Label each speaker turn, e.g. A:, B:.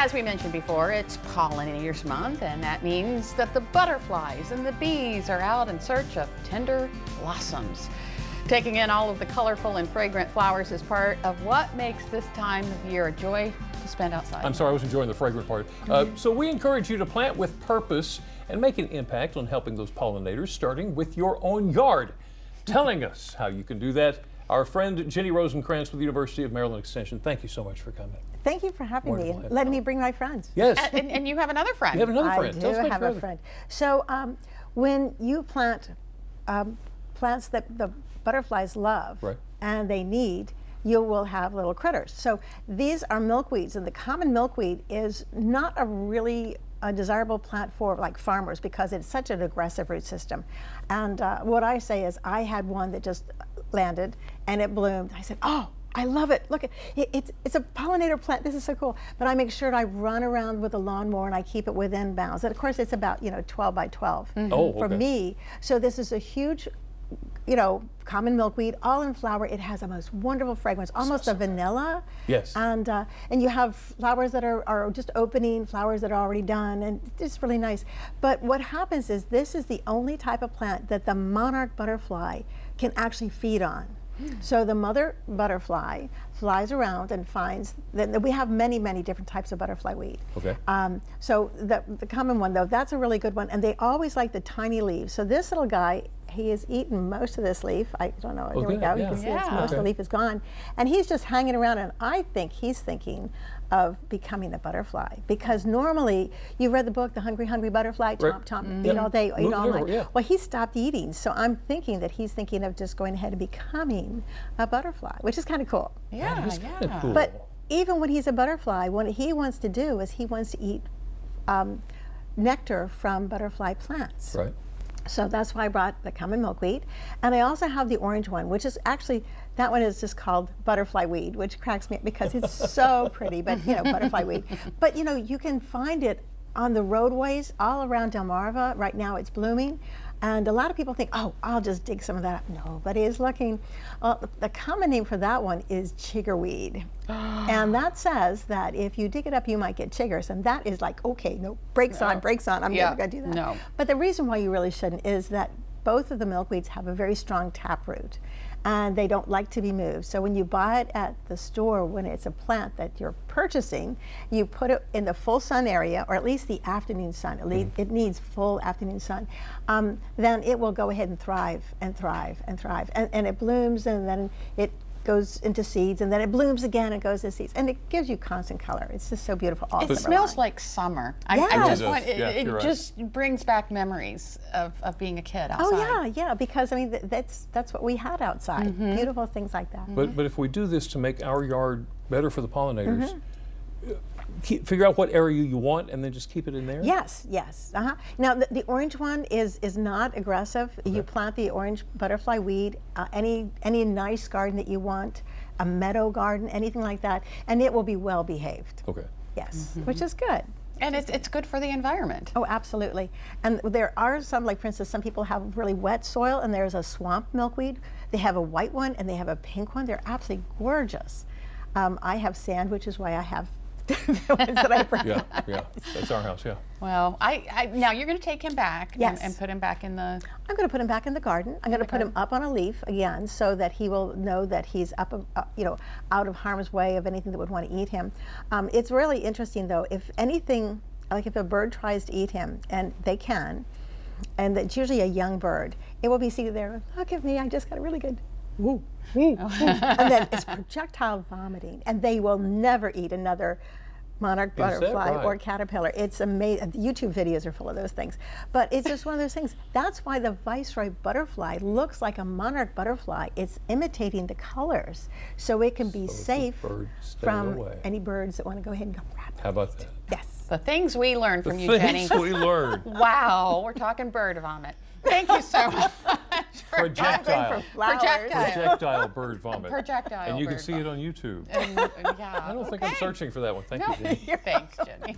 A: As we mentioned before, it's Pollinators Month, and that means that the butterflies and the bees are out in search of tender blossoms. Taking in all of the colorful and fragrant flowers is part of what makes this time of year a joy to spend outside.
B: I'm sorry, I was enjoying the fragrant part. So we encourage you to plant with purpose and make an impact on helping those pollinators, starting with your own yard. Telling us how you can do that, our friend Ginny Rosenkranz with the University of Maryland Extension. Thank you so much for coming.
C: Thank you for having me and letting me bring my friends.
B: Yes.
A: And you have another friend.
B: You have another friend.
C: I do have a friend. So when you plant plants that the butterflies love,
B: right,
C: and they need, you will have little critters. So these are milkweeds, and the common milkweed is not a really desirable plant for like farmers because it's such an aggressive root system. And what I say is, I had one that just landed and it bloomed. I said, oh, I love it. Look, it's a pollinator plant. This is so cool. But I make sure I run around with a lawnmower and I keep it within bounds. And of course, it's about 12 by 12 for me. So this is a huge, common milkweed, all in flower. It has the most wonderful fragrance, almost a vanilla.
B: Yes.
C: And you have flowers that are just opening, flowers that are already done, and it's really nice. But what happens is this is the only type of plant that the monarch butterfly can actually feed on. So the mother butterfly flies around and finds that we have many, many different types of butterfly weed.
B: Okay.
C: So the common one, though, that's a really good one, and they always like the tiny leaves. So this little guy, he has eaten most of this leaf. I don't know, there we go. You can see most of the leaf is gone. And he's just hanging around, and I think he's thinking of becoming a butterfly. Because normally, you read the book, The Hungry, Hungry Butterfly, chomp, chomp, eat all day, eat all night. Well, he stopped eating, so I'm thinking that he's thinking of just going ahead and becoming a butterfly, which is kind of cool.
A: Yeah,
B: that is kind of cool.
C: But even when he's a butterfly, what he wants to do is he wants to eat nectar from butterfly plants.
B: Right.
C: So that's why I brought the common milkweed. And I also have the orange one, which is actually, that one is just called butterfly weed, which cracks me up because it's so pretty, but butterfly weed. But you can find it on the roadways all around Delmarva. Right now it's blooming. And a lot of people think, oh, I'll just dig some of that up. Nobody is looking. Well, the common name for that one is chiggerweed. And that says that if you dig it up, you might get chiggers. And that is like, okay, no, brakes on, I'm never going to do that.
A: No.
C: But the reason why you really shouldn't is that both of the milkweeds have a very strong taproot, and they don't like to be moved. So when you buy it at the store, when it's a plant that you're purchasing, you put it in the full sun area, or at least the afternoon sun. It needs full afternoon sun. Then it will go ahead and thrive and thrive and thrive. And it blooms, and then it goes into seeds, and then it blooms again and goes into seeds, and it gives you constant color. It's just so beautiful.
A: It smells like summer. It just brings back memories of being a kid outside.
C: Oh yeah, because I mean that's what we had outside. Beautiful things like that.
B: But if we do this to make our yard better for the pollinators, figure out what area you want and then just keep it in there?
C: Yes. Now the orange one is not aggressive. You plant the orange butterfly weed, any nice garden that you want, a meadow garden, anything like that, and it will be well behaved.
B: Okay.
C: Yes, which is good.
A: And it's good for the environment.
C: Oh, absolutely. And there are some, like for instance, some people have really wet soil, and there's a swamp milkweed. They have a white one and they have a pink one. They're absolutely gorgeous. I have sand, which is why I have the ones that I bring.
B: Yeah, that's our house, yeah.
A: Well, now you're going to take him back and put him back in the...
C: I'm going to put him back in the garden. I'm going to put him up on a leaf again so that he will know that he's up, out of harm's way of anything that would want to eat him. It's really interesting though, if anything, like if a bird tries to eat him, and they can, and it's usually a young bird, it will be seated there, look at me, I just got a really good woo, woo, woo. And then it's projectile vomiting, and they will never eat another monarch butterfly or caterpillar. It's amazing. YouTube videos are full of those things. But it's just one of those things. That's why the viceroy butterfly looks like a monarch butterfly. It's imitating the colors, so it can be safe from any birds that want to go ahead and go grab it.
B: How about that?
C: Yes.
A: The things we learned from you, Jenny.
B: The things we learned.
A: Wow, we're talking bird vomit. Thank you so much.
B: Projectile bird vomit.
A: Projectile.
B: And you can see it on YouTube.
A: I don't
B: think I'm searching for that one. Thank you, Jenny.
A: Thanks, Jenny.